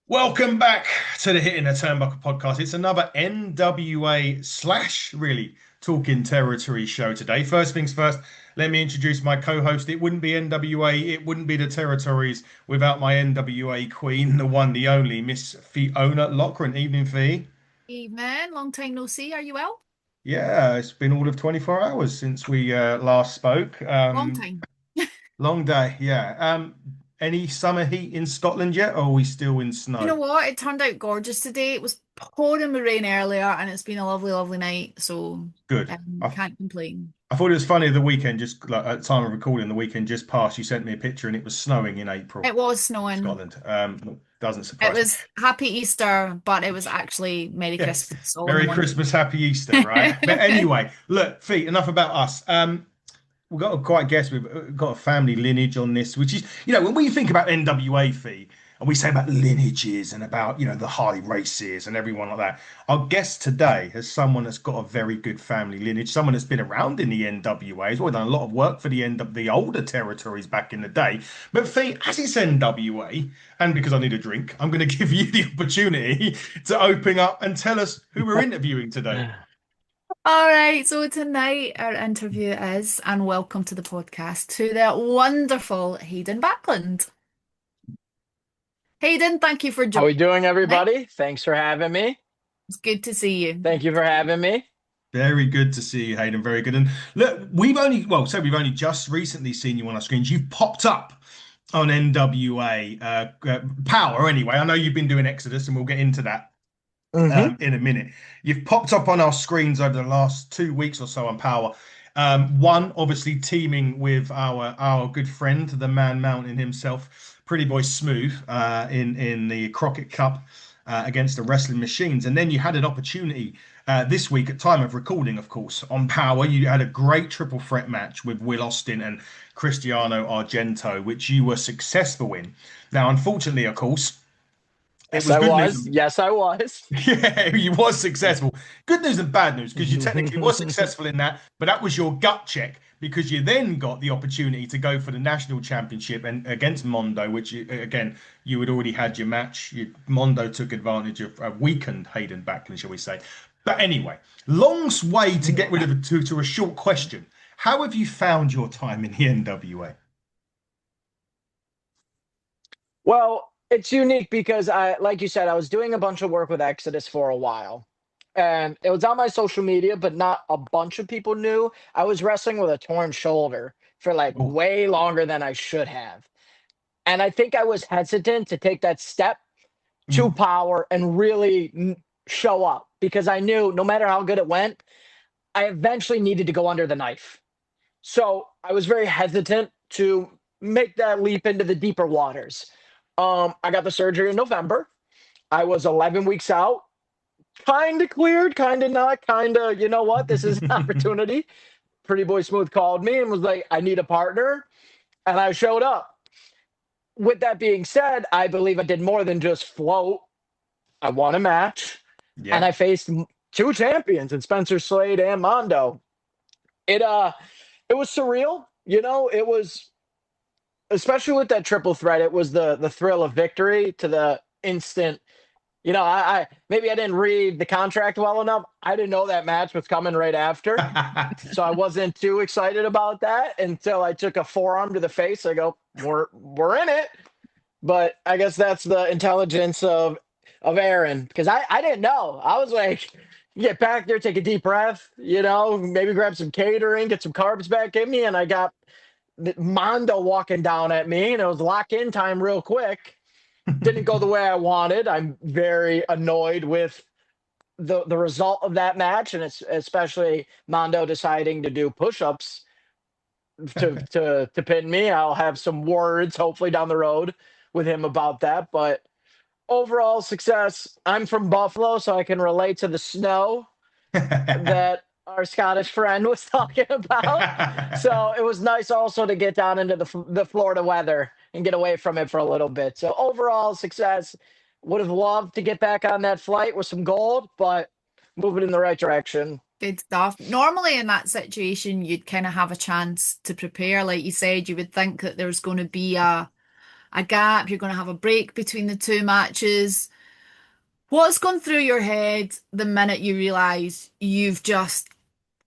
Welcome back to the Hitting the Turnbuckle podcast. It's another NWA slash really talking territory show today. First things first, let me introduce my co-host. It wouldn't be NWA, it wouldn't be the territories without my NWA queen, the one, the only, Miss Fiona Lochran. Evening, Fee. Evening, long time no see. Are you well? Yeah, it's been all of 24 hours since we last spoke. Long time. Long day, yeah. Any summer heat in Scotland yet, or are we still in You know snow? what? It turned out gorgeous today. It was pouring with rain earlier, and it's been a lovely, lovely night. So, Good. can't complain. I thought it was funny the weekend, just like at the time of recording, the weekend just passed. You sent me a picture and it was snowing in April, It was snowing. Scotland. Doesn't It surprise me. was happy Easter, but it was actually Merry Yeah. Christmas all in Merry one Christmas, Happy Easter, right? But day. anyway, look, Feet, enough about us. We've got a quite guess. We've got a family lineage on this, which is, when we think about NWA Fee and we say about lineages and about, the Harley races and everyone like that, our guest today has someone that's got a very good family lineage, someone that's been around in the NWA. He's already done a lot of work for the older territories back in the day. But Fee, as it's NWA, and because I need a drink, I'm going to give you the opportunity to open up and tell us who we're interviewing today. All right, so tonight our interview is, and welcome to the podcast, to the wonderful Hayden Backlund. Hayden, thank you for How joining we doing, tonight. everybody? Thanks for having me. It's good to see you. Thank you for having me. Very good to see you, Hayden. Very good. And look, we've only just recently seen you on our screens. You've popped up on NWA Power anyway. I know you've been doing Exodus, and we'll get into that Hmm. in a minute. You've popped up on our screens over the last 2 weeks or so on Power. One, obviously teaming with our good friend, the Man Mountain himself, Pretty Boy Smooth, in the Crockett Cup against the Wrestling Machines, and then you had an opportunity this week at time of recording, of course, on Power. You had a great triple threat match with Will Austin and Cristiano Argento, which you were successful in. Now, unfortunately, of course, it Yes, was I good news. was. Yes, I was. Yeah, you was successful. Good news and bad news because you technically was successful in that, but that was your gut check because you then got the opportunity to go for the national championship and against Mondo, which again you had already had your match. Mondo took advantage of weakened Hayden Backlund, shall we say? But anyway, long way to get rid of it to a short question. How have you found your time in the NWA? Well, it's unique because like you said, I was doing a bunch of work with Exodus for a while. And it was on my social media, but not a bunch of people knew. I was wrestling with a torn shoulder for like Oh, way longer than I should have. And I think I was hesitant to take that step to mm, power and really show up because I knew no matter how good it went, I eventually needed to go under the knife. So I was very hesitant to make that leap into the deeper waters. I got the surgery in November. I was 11 weeks out, kind of cleared, kind of not, kind of, you know what? This is an opportunity. Pretty Boy Smooth called me and was like, I need a partner. And I showed up. With that being said, I believe I did more than just float. I won a match and yeah. I faced two champions in Spencer Slade and Mondo. It was surreal, it was, especially with that triple threat, it was the thrill of victory to the instant. I maybe I didn't read the contract well enough. I didn't know that match was coming right after. So I wasn't too excited about that until I took a forearm to the face. I go, we're in it. But I guess that's the intelligence of Aaron, because I didn't know. I was like, get back there, take a deep breath, maybe grab some catering, get some carbs back in me, and I got Mondo walking down at me, and it was lock in time real quick. Didn't go the way I wanted. I'm very annoyed with the result of that match, and it's especially Mondo deciding to do push-ups to pin me. I'll have some words hopefully down the road with him about that, but overall success. I'm from Buffalo, so I can relate to the snow that our Scottish friend was talking about. So it was nice also to get down into the Florida weather and get away from it for a little bit. So overall success. Would have loved to get back on that flight with some gold, but moving in the right direction. Good stuff. Normally, in that situation, you'd kind of have a chance to prepare. Like you said, you would think that there's going to be a a gap. You're going to have a break between the two matches. What's gone through your head the minute you realise you've just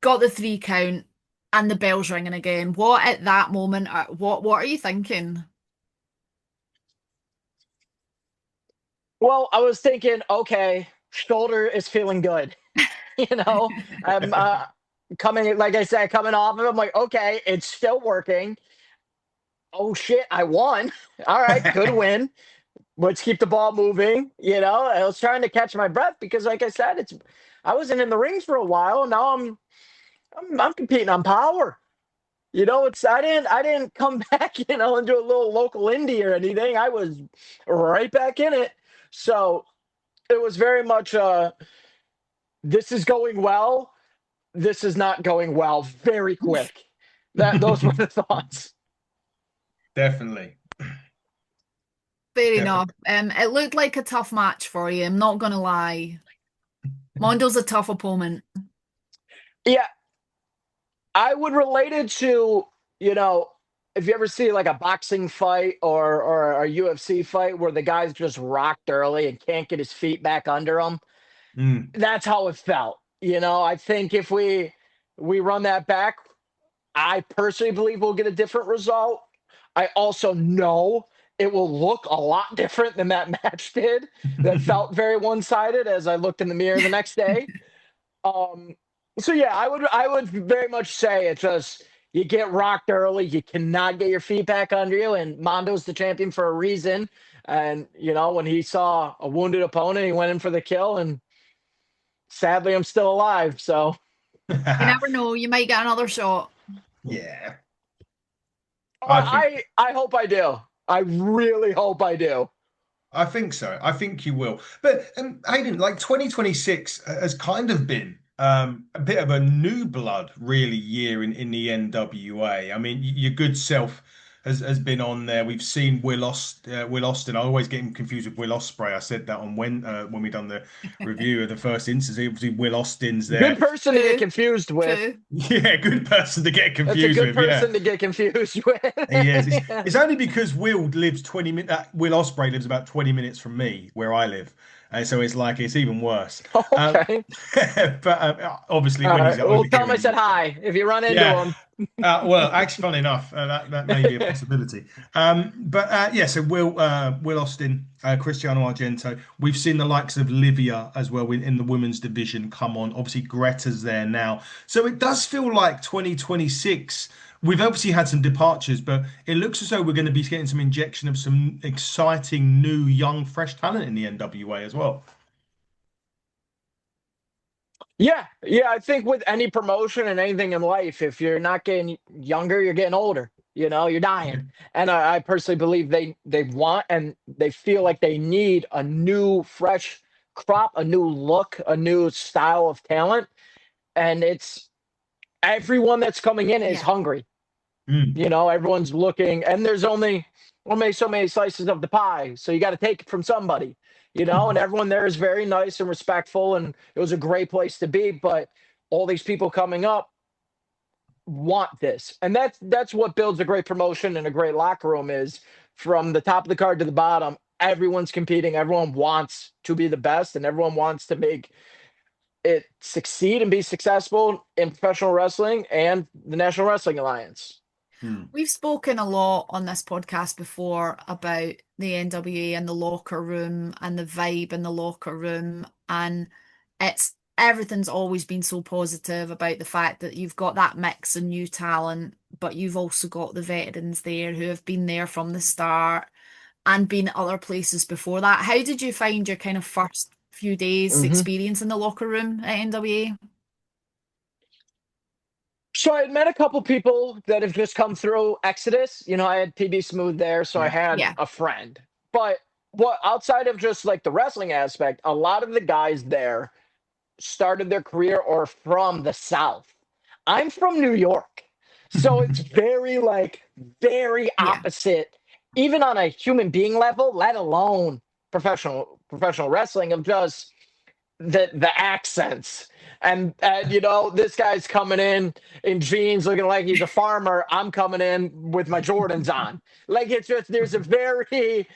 got the 3 count and the bell's ringing again? What at that moment, what are you thinking? Well, I was thinking, okay, shoulder is feeling good. I'm coming, like I said, coming off of it. I'm like, okay, it's still working. Oh shit, I won. All right, good win. Let's keep the ball moving. I was trying to catch my breath because, like I said, I wasn't in the rings for a while. Now I'm competing on power. I didn't come back, and do a little local indie or anything. I was right back in it. So it was very much this is going well. This is not going well. Very quick. Those were the thoughts. Definitely. Fair Definitely. enough. It looked like a tough match for you. I'm not gonna lie. Mondo's a tough opponent. Yeah, I would relate it to, if you ever see like a boxing fight or a UFC fight where the guy's just rocked early and can't get his feet back under him. Mm. That's how it felt. I think if we run that back, I personally believe we'll get a different result. I also know it will look a lot different than that match did. That felt very one-sided as I looked in the mirror the next day. So yeah, I would very much say it's just you get rocked early, you cannot get your feet back under you, and Mondo's the champion for a reason. And when he saw a wounded opponent, he went in for the kill, and sadly, I'm still alive. So You never know, you might get another shot. Yeah. I hope I do. I really hope I do. I think so. I think you will. But Hayden, like 2026 has kind of been a bit of a new blood, really, year in the NWA. I mean, your good self has been on there. We've seen Will Austin. I always get him confused with Will Ospreay. I said that on when we done the review of the first instance. Obviously, Will Austin's there. Good person to get True, confused with. true. Yeah, good person to get That's a confused good with. Yeah. person to get confused with. He is. It's only because Will lives 20 minutes. Will Ospreay lives about 20 minutes from me, where I live, and so it's like it's even worse. Okay. But obviously, All when he's right. Well, tell him I here, said hi if you run into yeah. him. Well, actually, fun enough, that may be a possibility. But yeah, so Will Austin, Cristiano Argento. We've seen the likes of Livia as well in the women's division come on. Obviously, Greta's there now, so it does feel like 2026. We've obviously had some departures, but it looks as though we're going to be getting some injection of some exciting new, young, fresh talent in the NWA as well. Yeah, yeah. I think with any promotion and anything in life, if you're not getting younger, you're getting older. You're dying. And I personally believe they want and they feel like they need a new, fresh crop, a new look, a new style of talent. And it's everyone that's coming in is Yeah. hungry. Mm. Everyone's looking, and there's only so many slices of the pie, so you got to take it from somebody. And everyone there is very nice and respectful, and it was a great place to be. But all these people coming up want this, and that's what builds a great promotion and a great locker room is from the top of the card to the bottom. Everyone's competing, everyone wants to be the best, and everyone wants to make it succeed and be successful in professional wrestling and the National Wrestling Alliance. We've spoken a lot on this podcast before about the NWA and the locker room and the vibe in the locker room. And everything's always been so positive about the fact that you've got that mix of new talent, but you've also got the veterans there who have been there from the start and been at other places before that. How did you find your kind of first few days experience in the locker room at NWA? So I had met a couple people that have just come through Exodus. I had PB Smooth there, so I had Yeah. a friend. But what outside of just like the wrestling aspect, a lot of the guys there started their career or from the South. I'm from New York. So it's very Yeah. opposite, even on a human being level, let alone professional wrestling, of just the accents And this guy's coming in jeans looking like he's a farmer. I'm coming in with my Jordans on. Like, it's just, there's a very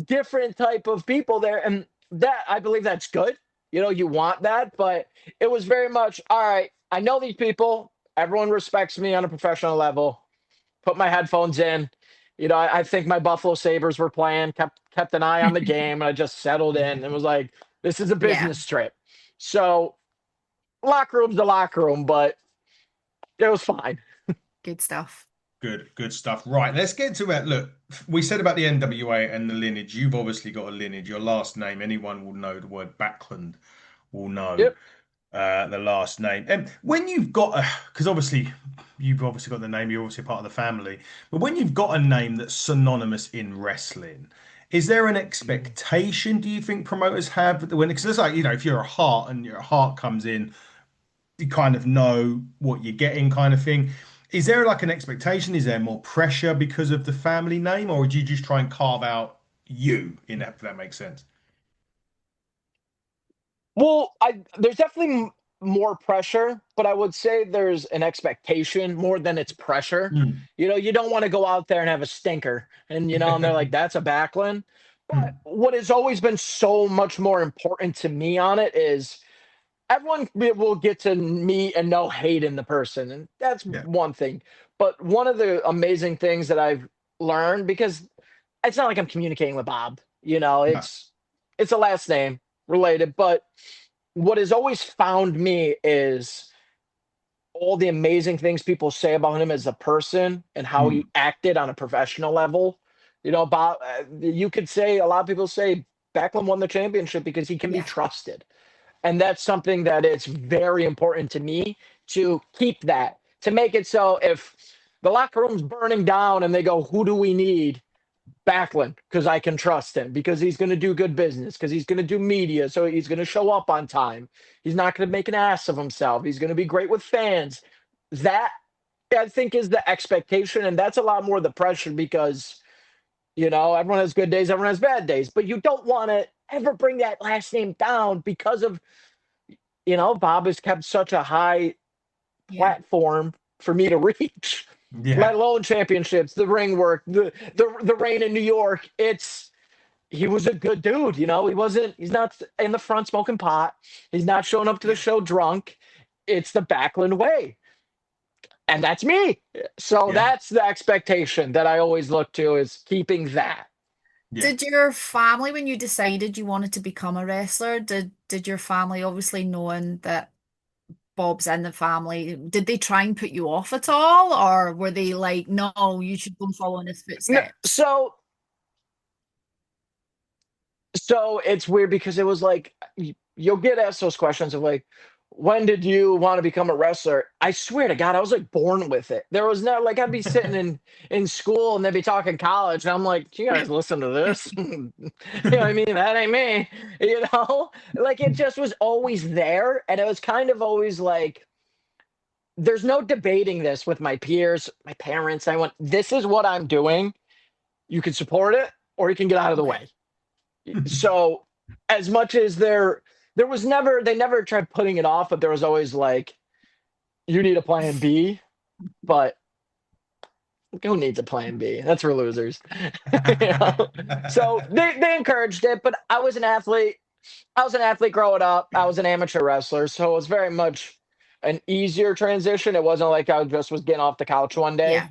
different type of people there. And that, I believe that's good. You want that, but it was very much, all right, I know these people. Everyone respects me on a professional level. Put my headphones in. I think my Buffalo Sabres were playing, kept an eye on the game, and I just settled in and was like, this is a Yeah, business trip. So locker room's the locker room, but it was fine. good stuff. Good stuff. Right, let's get to it. Look, we said about the NWA and the lineage. You've obviously got a lineage. Your last name, anyone will know the word Backlund will know Yep. the last name. And when you've got because obviously you've obviously got the name, you're obviously part of the family. But when you've got a name that's synonymous in wrestling, is there an expectation, do you think promoters have when because it's like, if you're a Heart and your Heart comes in, you kind of know what you're getting kind of thing. Is there like an expectation? Is there more pressure because of the family name, or do you just try and carve out you in that, if that makes sense? Well, there's definitely more pressure, but I would say there's an expectation more than it's pressure. Mm. You don't want to go out there and have a stinker, and they're like, "That's a Backlund." But Mm. what has always been so much more important to me on it is everyone will get to meet and know Hayden the person, and that's Yeah. one thing. But one of the amazing things that I've learned, because it's not like I'm communicating with Bob, No. it's a last name related, but what has always found me is all the amazing things people say about him as a person and how he Mm. acted on a professional level. Bob, you could say a lot of people say Backlund won the championship because he can be Yeah. trusted. And that's something that it's very important to me to keep that, to make it so if the locker room's burning down and they go, who do we need? Backlund, because I can trust him, because he's going to do good business, because he's going to do media, so he's going to show up on time. He's not going to make an ass of himself. He's going to be great with fans. That, I think, is the expectation, and that's a lot more the pressure because, everyone has good days, everyone has bad days, but you don't want to ever bring that last name down because of, Bob has kept such a high Yeah. platform for me to reach, let Yeah. alone championships, the ring work, the reign in New York. He was a good dude, he's not in the front smoking pot. He's not showing up to the Yeah. show drunk. It's the Backlund way. And that's me. So Yeah. that's the expectation that I always look to, is keeping that. Yeah. Did your family, when you decided you wanted to become a wrestler, did your family, obviously knowing that Bob's in the family, did they try and put you off at all, or were they like, no, you should go and follow in his No, footsteps? so it's weird because it was like you'll get asked those questions of like, when did you want to become a wrestler? I swear to God, I was like born with it. There was no, like, I'd be sitting in school and they'd be talking college, and I'm like, you guys listen to this? You know what I mean? That ain't me. Like, it just was always there, and it was kind of always like, there's no debating this with my peers, my parents. I went, this is what I'm doing. You can support it or you can get out of the Okay. way. So as much as there was never, they never tried putting it off, but there was always like, you need a plan B. But who needs a plan B? That's for losers. you know? So they encouraged it, but I was an athlete. I was an athlete growing up. I was an amateur wrestler, so it was very much an easier transition. It wasn't like I just was getting off the couch one Yeah. day.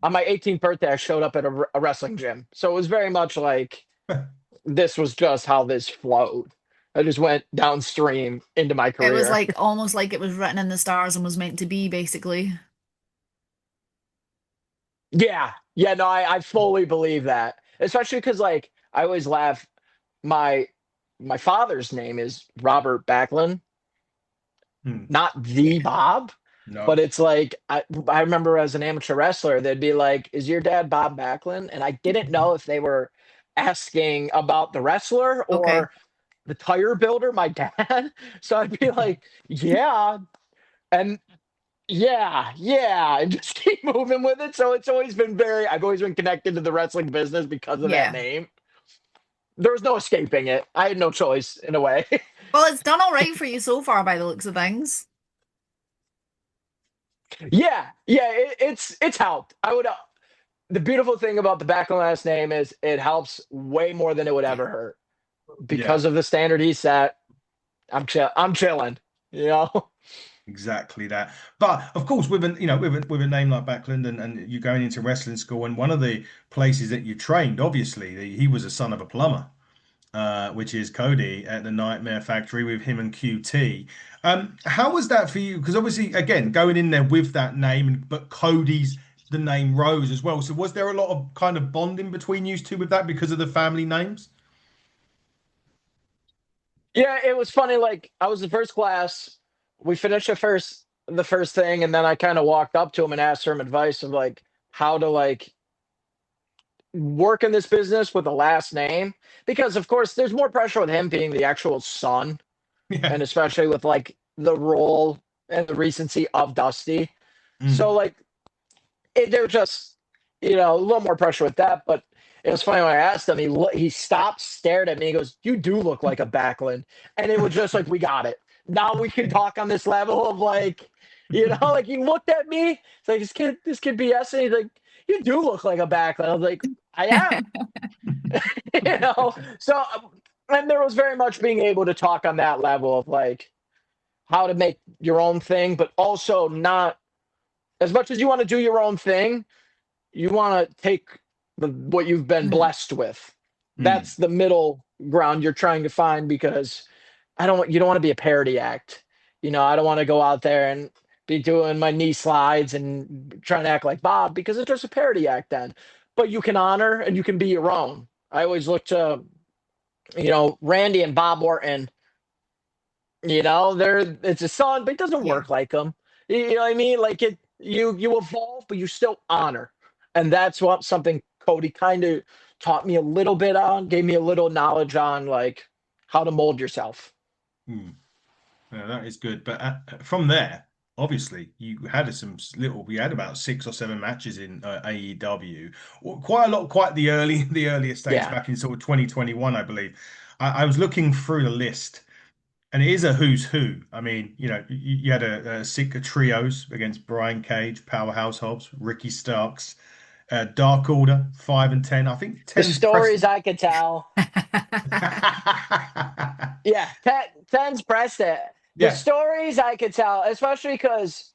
On my 18th birthday, I showed up at a wrestling gym. So it was very much like this was just how this flowed. I just went downstream into my It was career. like almost like it was written in the stars and was meant to be, basically. Yeah. Yeah, no, I fully believe that. Especially because, like, I always laugh. My my father's name is Robert Backlund, Hmm. not the Yeah. Bob. But No. it's like I remember as an amateur wrestler, they'd be like, "Is your dad Bob Backlund?" And I didn't know if they were asking about the wrestler Okay. or the tire builder, my dad. So I'd be like, "Yeah," and yeah, and just keep moving with it. So it's always been I've always been connected to the wrestling business because of that Yeah. name. there was no escaping it. I had no choice in a way. Well, it's done all right for you so far by the looks of things. Yeah, it's helped. I would. The beautiful thing about the Backlund last name is it helps way more than it would Yeah. ever hurt Yeah, because of the standard he set. I'm chilling. You know. exactly that. But of course, with a with a name like Backlund, and you going into wrestling school, and one of the places that you trained, obviously, he was a son of a plumber. Which is Cody at the Nightmare Factory with him and QT. How was that for you? Because obviously, again, going in there with that name, but Cody's the name Rose as well. So was there a lot of kind of bonding between you two with that because of the family names? Yeah, it was funny. Like I was the first class. We finished the first thing, and then I kind of walked up to him and asked him advice of like how to like work in this business with a last name because of course there's more pressure with him being the actual son, Yeah. and especially with like the role and the recency of Dusty. So Mm. like they're just a little more pressure with that. But it was funny when I asked him, he stopped, stared at me, he goes, "You do look like a Backlund," and it was just like we got it. Now we can talk on this level of like, like he looked at me. It's like this kid BS, and he's like, "You do look like a Backlund." I was like, "I am," So, and there was very much being able to talk on that level of like how to make your own thing, but also not as much as you want to do your own thing, you want to take what you've been Mhm. blessed with. Mm. That's the middle ground you're trying to find because you don't want to be a parody act. I don't want to go out there and be doing my knee slides and trying to act like Bob because it's just a parody act then. But you can honor and you can be your own. I always look to, Randy and Bob Orton, it's a son, but it doesn't Yeah. work like them. You know what I mean? Like you evolve, but you still honor, and that's what something Cody kind of taught me a little bit on, gave me a little knowledge on, like how to mold yourself. Mm. Yeah, that is good. But from there, obviously, you had some little. We had about 6 or 7 matches in AEW. Well, quite a lot, quite the earlier stage Yeah, back in sort of 2021, I believe. I was looking through the list, and it is a who's who. I mean, you had a sick trios against Brian Cage, Powerhouse Hobbs, Ricky Starks, Dark Order, 5 and 10. I think the ten's stories Preston. I could tell. Yeah, Ten's pressed it. The Yeah. stories I could tell, especially because,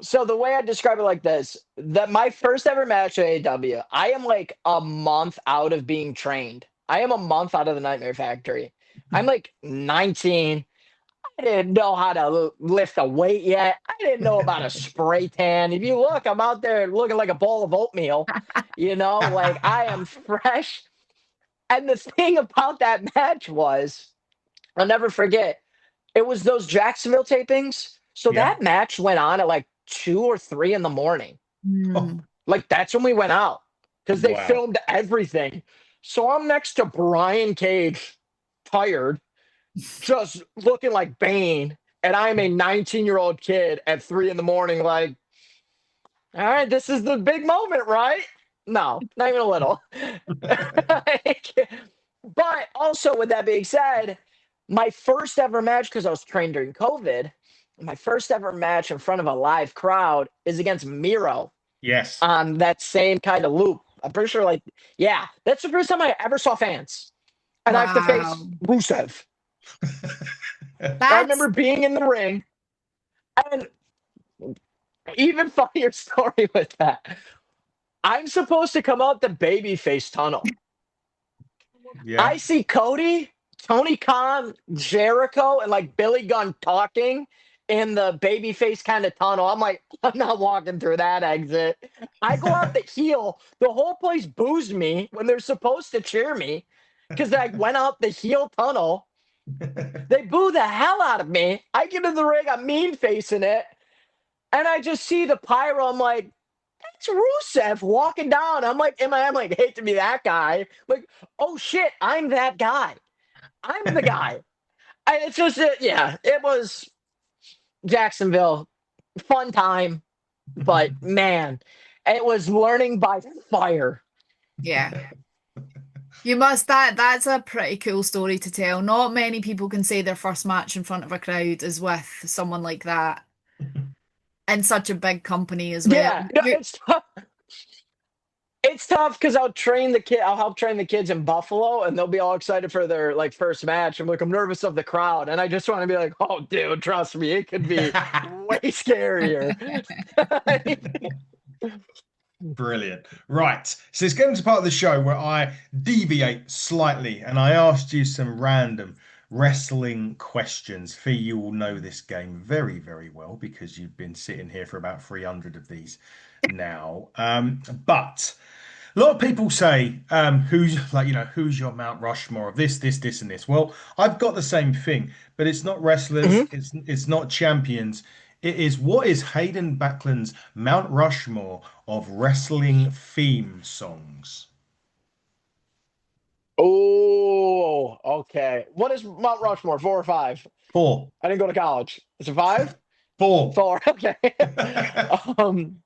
so the way I describe it like this, that my first ever match at AEW, I am like a month out of being trained. I am a month out of the Nightmare Factory. I'm like 19. I didn't know how to lift a weight yet. I didn't know about a spray tan. If you look, I'm out there looking like a bowl of oatmeal. Like I am fresh. And the thing about that match was, I'll never forget, it was those Jacksonville tapings. So Yeah. that match went on at like 2 or 3 in the morning. Oh, Mm. Like that's when we went out because they wow. filmed everything. So I'm next to Brian Cage, tired, just looking like Bane. And I'm a 19-year-old kid at 3 in the morning, like, all right, this is the big moment, right? No, not even a little. But also, with that being said, my first ever match, because I was trained during COVID, my first ever match in front of a live crowd is against Miro Yes. on that same kind of loop. I'm pretty sure, like, yeah, that's the first time I ever saw fans. And I have to face Wow. Rusev. I That's remember being in the ring, and even funnier story with that. I'm supposed to come out the babyface tunnel. I Yeah. see Cody, Tony Khan, Jericho, and like Billy Gunn talking in the babyface kind of tunnel. I'm like, I'm not walking through that exit. I go out the heel. The whole place boos me when they're supposed to cheer me because I went out the heel tunnel. They boo the hell out of me. I get in the ring, I'm mean facing it, and I just see the pyro. I'm like, it's Rusev walking down. I'm like, hate to be that guy. Like, oh shit, I'm that guy. I'm the guy. It's just, yeah, it was Jacksonville. Fun time, but man, it was learning by fire. yeah. You must that's a pretty cool story to tell. Not many people can say their first match in front of a crowd is with someone like that in such a big company as well. Yeah, no, it's tough. It's tough because I'll help train the kids in Buffalo, and they'll be all excited for their like first match. I'm like, I'm nervous of the crowd, and I just want to be like, oh, dude, trust me, it could be way scarier. Brilliant. Right. So it's getting to part of the show where I deviate slightly and I asked you some random wrestling questions. Fee, you will know this game very, very well because you've been sitting here for about 300 of these now. But a lot of people say, who's like, who's your Mount Rushmore of this, and this? Well, I've got the same thing, but it's not wrestlers, Mhm. it's not champions. It is what is Hayden Backlund's Mount Rushmore of wrestling theme songs? Oh, okay. What is Mount Rushmore? 4 or 5? Four. I didn't go to college. Is it 5? Four. 4. Okay. um,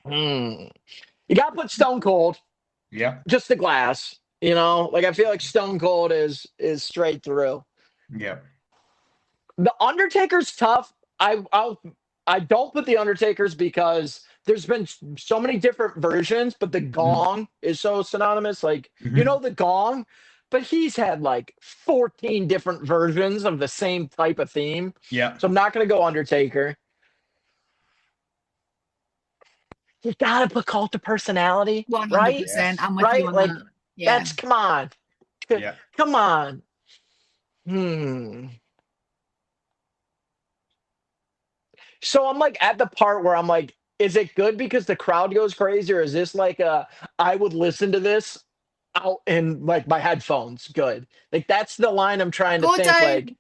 hmm. You got to put Stone Cold, Yeah, just the glass. Like I feel like Stone Cold is straight through. yeah. The Undertaker's tough. I don't put the Undertaker's because there's been so many different versions, but the Mhm. Gong is so synonymous. Like Mhm. the Gong, but he's had like 14 different versions of the same type of theme. Yeah. So I'm not gonna go Undertaker. You gotta put Cult of Personality, right? 100%. Yes. I'm with you Right? on Like that. Yeah. that's come on, Yeah. come on. Hmm. So I'm like at the part where I'm like, is it good because the crowd goes crazy, or is this like I would listen to this out in like my headphones? Good. Like that's the line I'm trying to Go think. Like, down.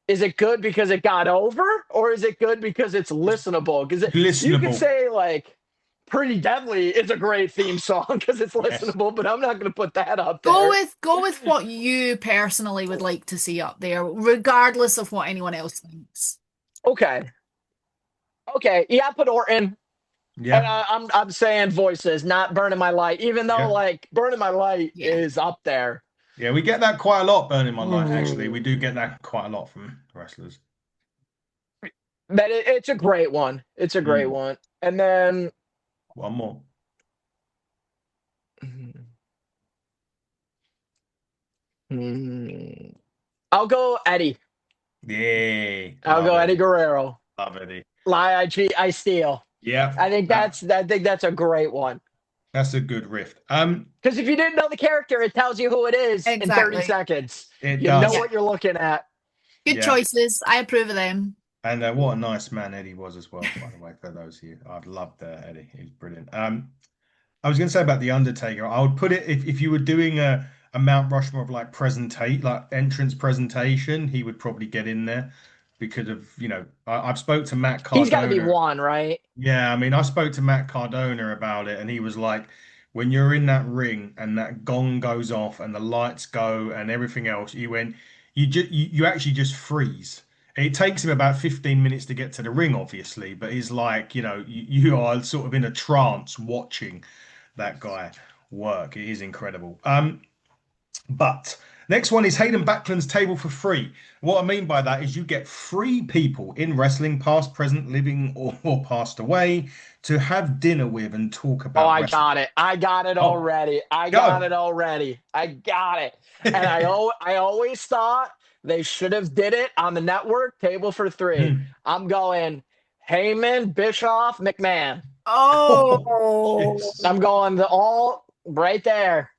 is it good because it got over, or is it good because it's listenable? Because you could Listenable. say like Pretty Deadly is a great theme song because it's Yes. listenable, but I'm not going to put that up Go there. with go with what you personally would like to see up there, regardless of what anyone else thinks. Okay. Okay. Yeah, I put Orton. And Yeah. I'm saying Voices, not Burning My Light, even though Yeah. like Burning My Light Yeah. is up there. Yeah. We get that quite a lot, Burning My Light, actually. We do Mm. get that quite a lot from wrestlers. But it's a great one. It's a great Mm. one. And then One more. mm, I'll go Eddie. Yeah. I'll Love go Eddie Eddie. Guerrero. Love Eddie. Lie, I cheat, I steal. Yeah. I think that's a great one. That's a good riff. Because if you didn't know the character, it tells you who it is in 30 Exactly. seconds. It You know does. Yeah. what you're looking at. Good Yeah. choices. I approve of them. And what a nice man Eddie was as well, by the way, for those of you. I've loved Eddie. He's brilliant. I was going to say about the Undertaker. I would put it if you were doing a Mount Rushmore of like entrance presentation, he would probably get in there because of I've spoke to Matt He's got to be Cardona. one, right? Yeah, I mean I spoke to Matt Cardona about it, and he was like, when you're in that ring and that gong goes off and the lights go and everything else, you actually just freeze. It takes him about 15 minutes to get to the ring, obviously, but he's like, you are sort of in a trance watching that guy work. It is incredible. But next one is Hayden Backlund's Table for Free. What I mean by that is you get free people in wrestling, past, present, living, or passed away, to have dinner with and talk Oh, about I wrestling. got it. I got it Oh, already. I got go. it already. I got it. And I always thought they should have did it on the network Table for Three. Hmm. I'm going Heyman, Bischoff, McMahon. Oh, Oh, jeez. I'm going the all right there.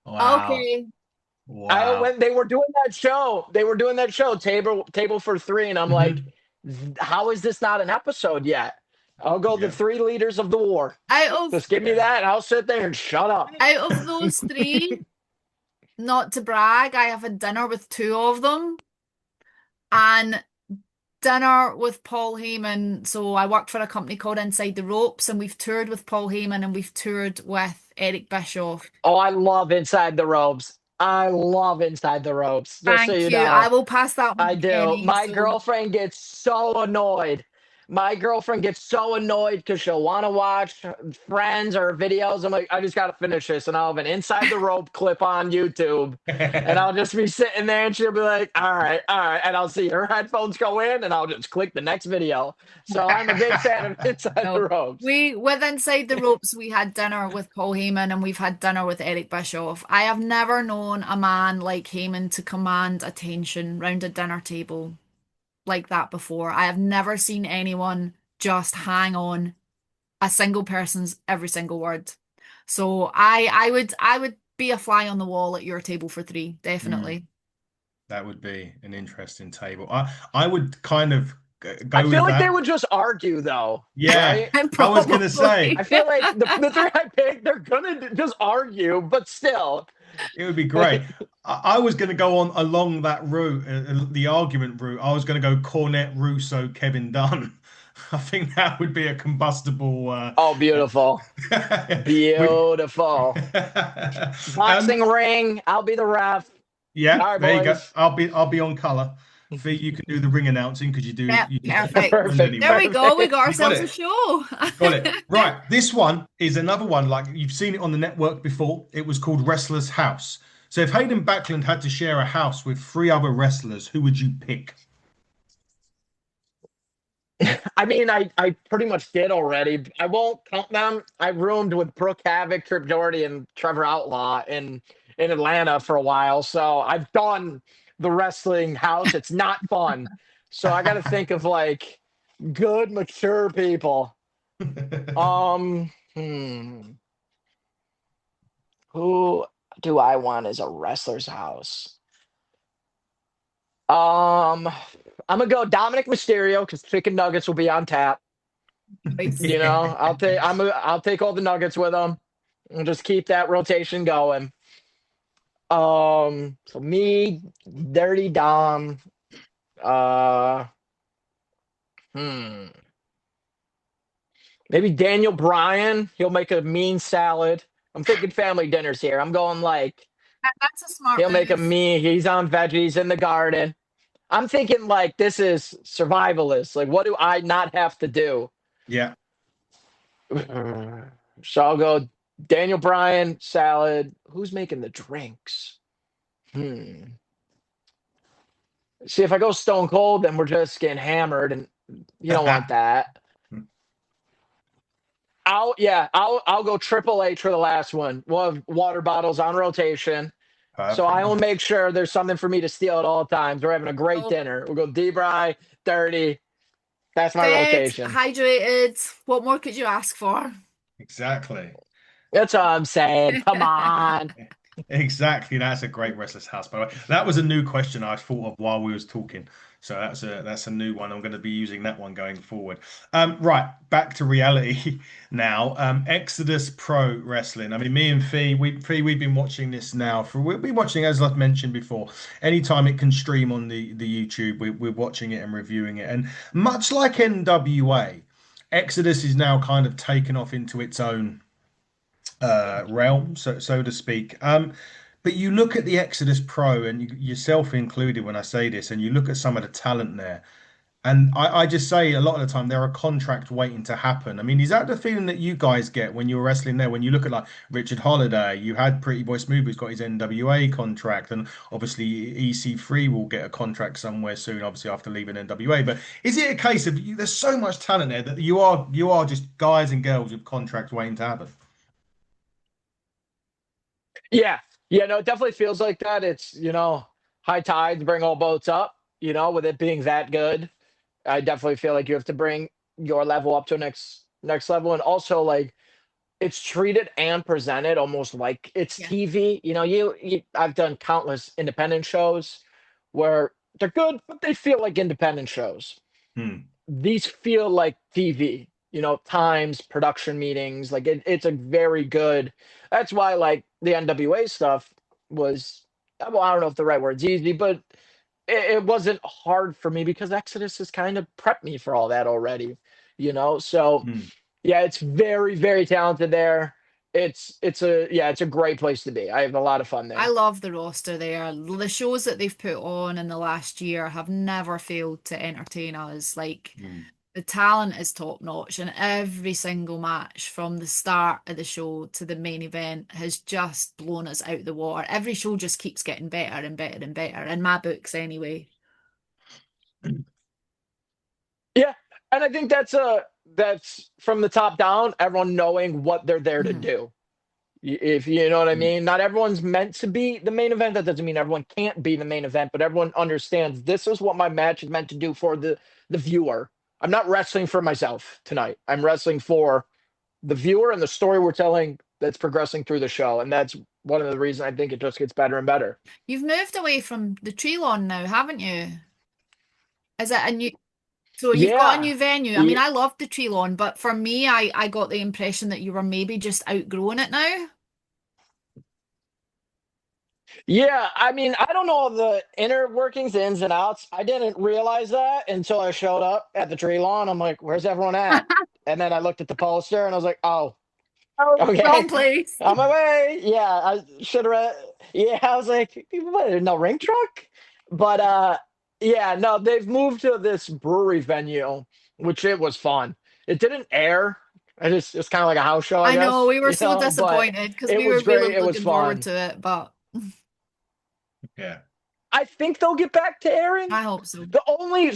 Wow. okay. I Wow. when they were doing that show, Table for Three, and I'm like, Mhm. how is this not an episode yet? I'll go the Yeah. three leaders of the war. Out of Just give me Yeah. that, and I'll sit there and shut up. out of those three, not to brag, I have had dinner with two of them. And dinner with Paul Heyman. So I worked for a company called Inside the Ropes, and we've toured with Paul Heyman and we've toured with Eric Bischoff. Oh, I love Inside the Ropes. I love Inside the Ropes. Just so Thank you you. I know, will pass that on I to do. Kenny. My So girlfriend gets so annoyed. My girlfriend gets so annoyed because she'll want to watch Friends or videos. I'm like, I just got to finish this. And I'll have an inside the rope clip on YouTube. And I'll just be sitting there and she'll be like, all right, all right. And I'll see her headphones go in and I'll just click the next video. So I'm a big fan of Inside the No, Ropes. with Inside the Ropes, we had dinner with Paul Heyman and we've had dinner with Eric Bischoff. I have never known a man like Heyman to command attention round a dinner table like that before. I have never seen anyone just hang on a single person's every single word. So I would be a fly on the wall at your table for three, definitely. That would be an interesting table. I would kind of I go feel with like they that. would just argue, though. Yeah, Right? And I was gonna probably say I feel like the three I picked, they're gonna just argue, but still. it would be great. I was going to go on along that route, the argument route. I was going to go Cornette, Russo, Kevin Dunn. I think that would be a combustible. Oh, beautiful. we- Beautiful. um, Boxing ring. I'll be the ref. yeah, All right, there you go. boys. I'll be on color. Fee, you can do the ring announcing because yeah, you do perfect. Scotland Perfect. There anyway. we go. We got You got ourselves a it. show. Got it. Right. This one is another one. Like you've seen it on the network before. It was called Wrestler's House. So if Hayden Backlund had to share a house with three other wrestlers, who would you pick? I mean, I pretty much did already. I won't count them. I roomed with Brooke Havoc, Trip Doherty, and Trevor Outlaw in Atlanta for a while. So I've done the wrestling house. It's not fun. So I got to think of like good, mature people. Hmm. Who do I want as a wrestler's house? I'm gonna go Dominic Mysterio because chicken nuggets will be on tap. Nice. You know, I'll take all the nuggets with them and just keep that rotation going. So me, Dirty Dom, uh, hmm, maybe Daniel Bryan. He'll make a mean salad. I'm thinking family dinners here. I'm going like That's a smart he'll make a move. mean. He's on veggies in the garden. I'm thinking like this is survivalist. Like, what do I not have to do? Yeah. So I'll go Daniel Bryan, salad. Who's making the drinks? See, if I go Stone Cold, then we're just getting hammered, and you don't want that. I'll go Triple H for the last one. We'll have water bottles on rotation. So I will Perfect. make sure there's something for me to steal at all times. We're having a great Oh, dinner. We'll go D-Bry, Dirty. That's my fed, rotation. hydrated. What more could you ask for? Exactly. That's all I'm saying. Come on. Exactly. That's a great wrestler's house, by the way. That was a new question I thought of while we was talking. So that's a new one. I'm going to be using that one going forward. Right, back to reality now. Exodus Pro Wrestling. I mean, me and Fee, we've been watching this now for we've been watching, as I've mentioned before. Anytime it can stream on the YouTube, we're watching it and reviewing it. And much like NWA, Exodus is now kind of taken off into its own realm, so to speak. But you look at the Exodus Pro, and yourself included when I say this, and you look at some of the talent there, and I just say a lot of the time they're a contract waiting to happen. I mean, is that the feeling that you guys get when you're wrestling there? When you look at like Richard Holiday, you had Pretty Boy Smooth who's got his NWA contract, and obviously EC3 will get a contract somewhere soon, obviously after leaving NWA. But is it a case of there's so much talent there that you are just guys and girls with contracts waiting to happen? Yeah. Yeah, no, it definitely feels like that. It's, high tides bring all boats up, with it being that good. I definitely feel like you have to bring your level up to a next level. And also like it's treated and presented almost like it's Yeah. TV. I've done countless independent shows where they're good, but they feel like independent shows. Hmm. These feel like TV, times, production meetings. Like it's a very good. That's why like the NWA stuff was, well, I don't know if the right word's easy, but it wasn't hard for me because Exodus has kind of prepped me for all that already, So Hmm. yeah, it's very, very talented there. It's a great place to be. I have a lot of fun I there. love the roster there. The shows that they've put on in the last year have never failed to entertain us. Like Hmm. The talent is top notch, and every single match from the start of the show to the main event has just blown us out the water. Every show just keeps getting better and better and better, in my books anyway. Yeah, and I think that's from the top down, everyone knowing what they're there to Mhm. do. If you know what I mean, not everyone's meant to be the main event. That doesn't mean everyone can't be the main event, but everyone understands this is what my match is meant to do for the viewer. I'm not wrestling for myself tonight. I'm wrestling for the viewer and the story we're telling that's progressing through the show, and that's one of the reasons I think it just gets better and better. You've moved away from the tree lawn now, haven't you? Is it a new? So you've got a Yeah. new venue. I mean, I loved the tree lawn, but for me, I got the impression that you were maybe just outgrowing it now. Yeah, I mean, I don't know all the inner workings, the ins and outs. I didn't realize that until I showed up at the tree lawn. I'm like, where's everyone at? And then I looked at the poster and I was like, oh, Oh, wrong okay. place. On my way. Yeah, I should have. Yeah, I was like, what, there's no ring truck? But yeah, no, they've moved to this brewery venue, which it was fun. It didn't air. It's kind of like a house show, I I know guess, we were so but disappointed because it we were was really great. It was looking forward fun. to it, but Yeah. I think they'll get back to airing. I hope so. The only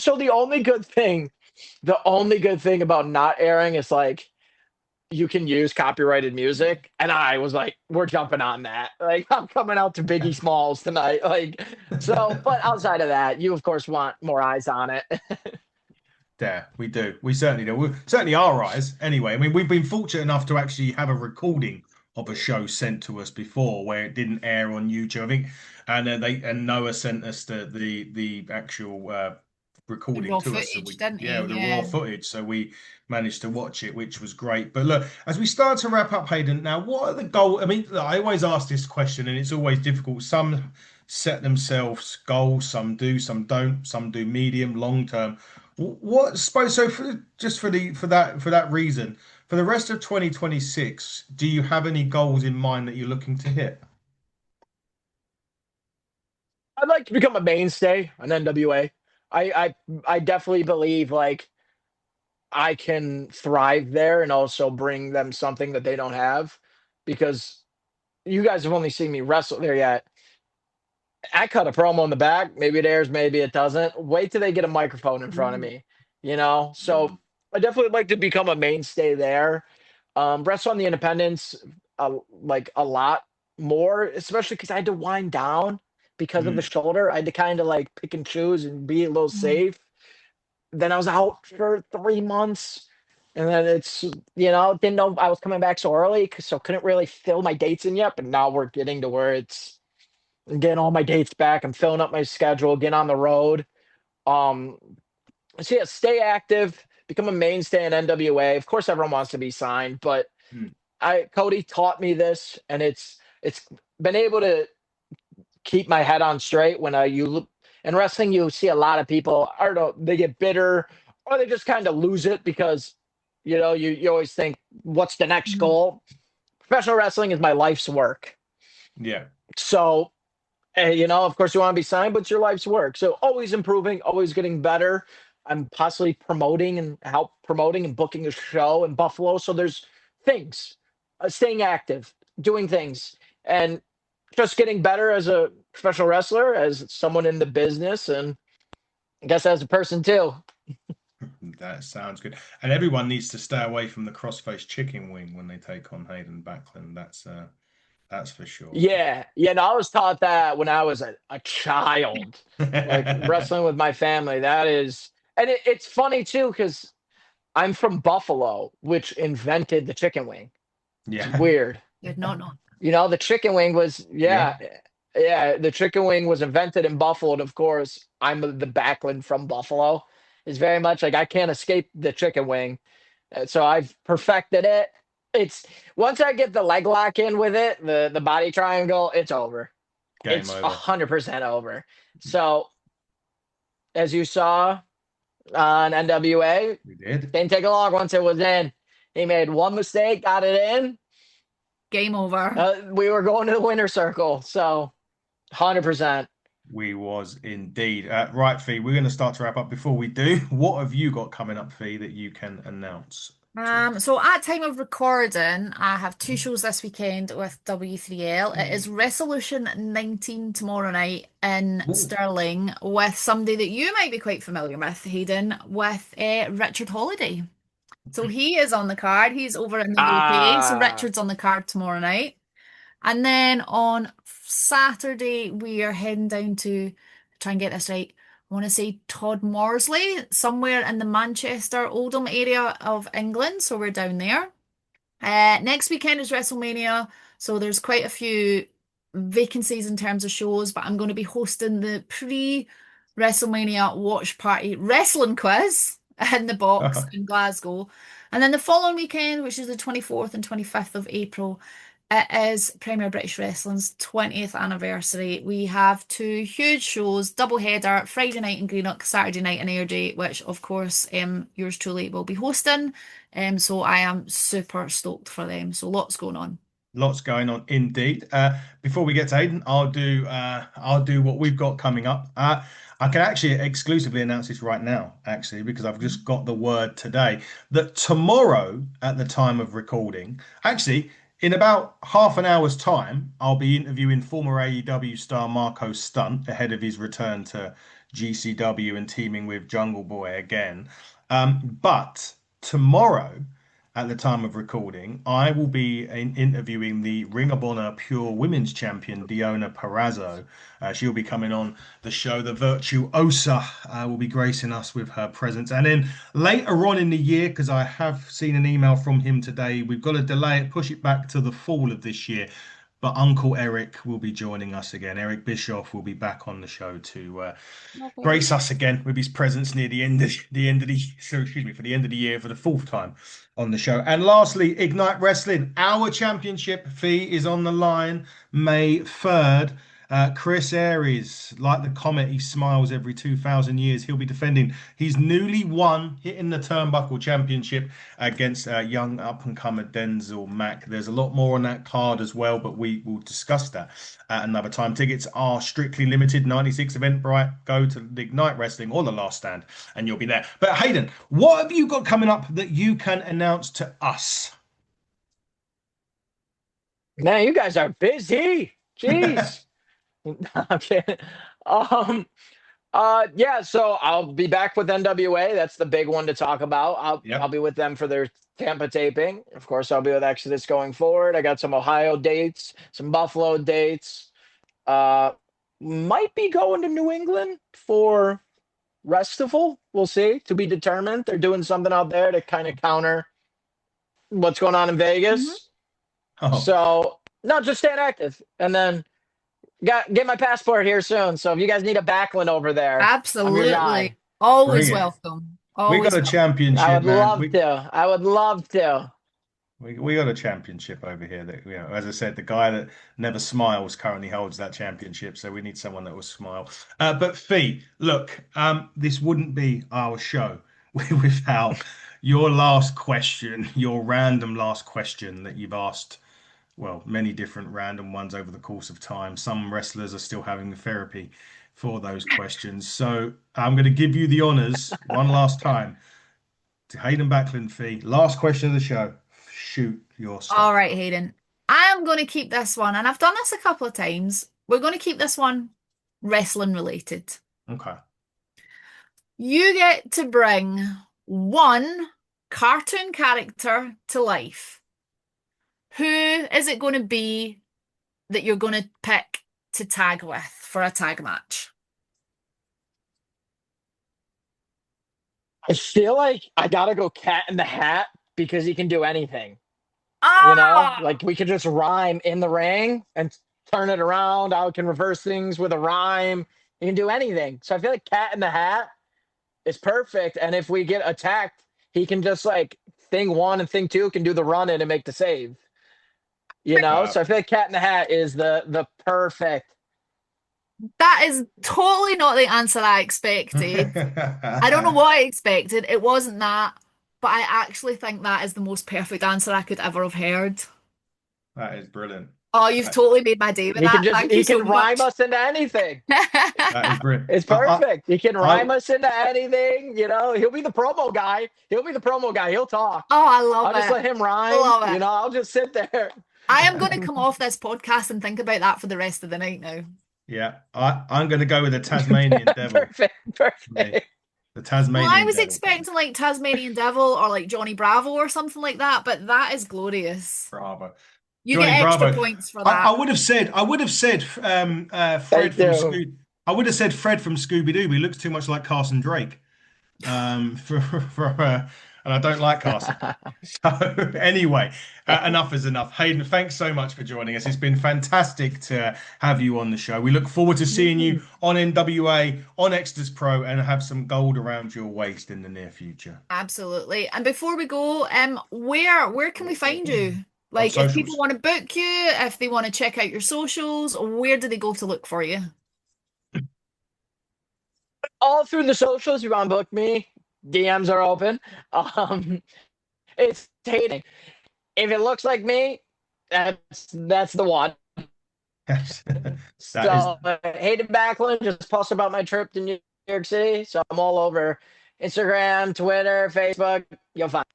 good thing about not airing is like you can use copyrighted music, and I was like, we're jumping on that. Like I'm coming out to Biggie Smalls tonight. Like so, but outside of that, you of course want more eyes on it. Yeah, we do. We certainly do. We certainly our eyes. Anyway, I mean, we've been fortunate enough to actually have a recording of a show sent to us before where it didn't air on YouTube. I think, and Noah sent us the actual The recording raw to us. So footage, we, didn't yeah, he? the raw Yeah. footage. So we managed to watch it, which was great. But look, as we start to wrap up, Hayden, now what are the goals? I mean, look, I always ask this question, and it's always difficult. Some set themselves goals, some don't, some do medium, long term. What suppose so for just for that reason, for the rest of 2026, do you have any goals in mind that you're looking to hit? I'd like to become a mainstay on NWA. I definitely believe like I can thrive there and also bring them something that they don't have because you guys have only seen me wrestle there yet. I cut a promo in the back. Maybe it airs, maybe it doesn't. Wait till they get a microphone in front of Mm. me, you know? So I definitely like to become a mainstay there. Wrestle on the independents like a lot more, especially because I had to wind down because of the Mm, shoulder. I had to kind of like pick and choose and be a little Mhm. safe. Then I was out for 3 months. And then didn't know I was coming back so early, so couldn't really fill my dates in yet. But now we're getting to where it's getting all my dates back. I'm filling up my schedule, getting on the road. Um, so yeah, stay active, become a mainstay in NWA. Of course, everyone wants to be signed, but mm, Cody taught me this, and it's been able to keep my head on straight when you look in wrestling. You see a lot of people, I don't know, they get bitter or they just kind of lose it because you always think, what's the next Mhm. goal? Professional wrestling is my life's work. yeah, So of course you want to be signed, but it's your life's work. So always improving, always getting better. I'm possibly promoting and booking a show in Buffalo. So there's things, staying active, doing things, and just getting better as a professional wrestler, as someone in the business, and I guess as a person too. that sounds good. And everyone needs to stay away from the crossface chicken wing when they take on Hayden Backlund. That's for sure. Yeah, yeah. No, I was taught that when I was a child, like wrestling with my family. That is, and it's funny too because I'm from Buffalo, which invented the chicken wing. It's Yeah, weird. Did not know. The chicken wing was, yeah. yeah, the chicken wing was invented in Buffalo. And of course, I'm the Backlund from Buffalo. It's very much like I can't escape the chicken wing. So I've perfected it. It's once I get the leg lock in with it, the body triangle, it's over. Game It's over. 100% over. So as you saw on NWA, We did. didn't take long once it was in. He made one mistake, got it in. Game over. We were going to the winner circle. So 100%. We was indeed. Right, Fee, we're going to start to wrap up. Before we do, what have you got coming up, Fee, that you can announce to us? So at time of recording, I have two Mhm. shows this weekend with W3L. It is Resolution 19 tomorrow night in Ooh. Stirling with somebody that you might be quite familiar with, Hayden, with Richard Holiday. So he is on the card. He's over in the UK. So Ah, Richard's on the card tomorrow night. And then on Saturday, we are heading down to try and get this right. I want to say Todd Morsley, somewhere in the Manchester Oldham area of England. So we're down there. Next weekend is WrestleMania, so there's quite a few vacancies in terms of shows, but I'm going to be hosting the pre-WrestleMania watch party wrestling quiz in the box in Glasgow. And then the following weekend, which is the 24th and 25th of April, it is Premier British Wrestling's 20th anniversary. We have two huge shows, double header, Friday night in Greenock, Saturday night in Airdrie, which of course yours truly will be hosting. So I am super stoked for them. So lots going on. Lots going on indeed. Before we get to Hayden, I'll do what we've got coming up. I can actually exclusively announce this right now, actually, because I've just got the word today that tomorrow, at the time of recording, actually, in about half an hour's time, I'll be interviewing former AEW star Marco Stunt ahead of his return to GCW and teaming with Jungle Boy again. But tomorrow, at the time of recording, I will be interviewing the Ring of Honor Pure Women's Champion, Diona Perazzo. She'll be coming on the show. The Virtuosa will be gracing us with her presence. And then later on in the year, because I have seen an email from him today, we've got to delay it, push it back to the fall of this year. But Uncle Eric will be joining us again. Eric Bischoff will be back on the show to Lovely. grace us again with his presence near the end of the so excuse me for the end of the year for the fourth time on the show. And lastly, Ignite Wrestling, our championship fee is on the line May 3rd. Chris Aries, like the comet, he smiles every 2,000 years. He'll be defending his newly won Hitting the Turnbuckle Championship against young up-and-comer Denzel Mack. There's a lot more on that card as well, but we will discuss that at another time. Tickets are strictly limited. 96 Eventbrite. Go to the Ignite Wrestling or the Last Stand, and you'll be there. But Hayden, what have you got coming up that you can announce to us? man, you guys are busy. Jeez. I'm kidding. Um, yeah, so I'll be back with NWA. That's the big one to talk about. I'll Yep. be with them for their Tampa taping. Of course, I'll be with Exodus going forward. I got some Ohio dates, some Buffalo dates. Uh, might be going to New England for Restival. We'll see. To be determined. They're doing something out there to kind of counter what's going on in Mhm. Vegas. Oh, So no, just staying active. And then get my passport here soon. So if you guys need a Backlund over there, I'm your Absolutely. guy. bring Always it. welcome. We got Always a welcome. I championship, would man. love to. I would love to. We got a championship over here that, as I said, the guy that never smiles currently holds that championship. So we need someone that will smile. But Fee, look, this wouldn't be our show without your last question, your random last question that you've asked. Well, many different random ones over the course of time. Some wrestlers are still having therapy for those questions. So I'm going to give you the honors one last time to Hayden Backlund, Fee. Last question of the show. Shoot your All stuff. right, Hayden. I am going to keep this one, and I've done this a couple of times. We're going to keep this one wrestling related. Okay. You get to bring one cartoon character to life. Who is it going to be that you're going to pick to tag with for a tag match? I feel like I gotta go Cat in the Hat because he can do anything. Ah! Like we could just rhyme in the ring and turn it around. I can reverse things with a rhyme. He can do anything. So I feel like Cat in the Hat is perfect. And if we get attacked, he can just like thing one and thing two can do the run in and make the save. So I feel like Cat in the Hat is the perfect. That is totally not the answer I expected. I don't know what I expected. It wasn't that, but I actually think that is the most perfect answer I could ever have heard. That is brilliant. Oh, you've totally made my day with He can that. just Thank you he so can rhyme much. us into anything. That is brilliant. It's perfect. He can rhyme I, us into anything. He'll be the promo guy. He'll talk. Oh, I love I'll just it. let him I rhyme. love it. I'll just sit there. I am going to come off this podcast and think about that for the rest of the night now. yeah, I'm going to go with the Tasmanian Devil. Perfect. Me. Perfect. The Well, I Tasmanian was Devil. expecting like Tasmanian Devil or like Johnny Bravo or something like that, but that is glorious. Bravo. You Johnny get extra Bravo. points for I that. would have said Fred Thank from you. Scooby. I would have said Fred from Scooby Doo. He looks too much like Carson Drake. And I don't like Carson. So anyway, enough is enough. Hayden, thanks so much for joining us. It's been fantastic to have you on the show. We look forward to seeing you on NWA, on Extras Pro, and have some gold around your waist in the near future. Absolutely. And before we go, where can we find you? On Like if people socials. want to book you, if they want to check out your socials, where do they go to look for you? All through the socials, you want to book me? DMs are open. Um, it's Hayden. If it looks like me, that's the one. Yes. That is So Hayden Backlund, just post about my trip to New York City. So I'm all over Instagram, Twitter, Facebook. You'll find.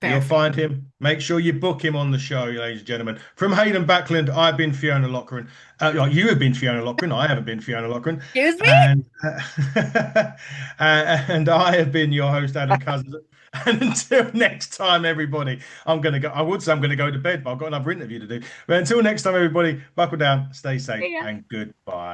You'll Perfect. find him. Make sure you book him on the show, ladies and gentlemen. From Hayden Backlund, I've been Fiona Lochran. You have been Fiona Lochran. I haven't been Fiona Lochran. Excuse me? And and I have been your host, Adam Cousins. And until next time, everybody, I'm going to go. I would say I'm going to go to bed, but I've got another interview to do. But until next time, everybody, buckle down, stay safe, Yeah. and goodbye.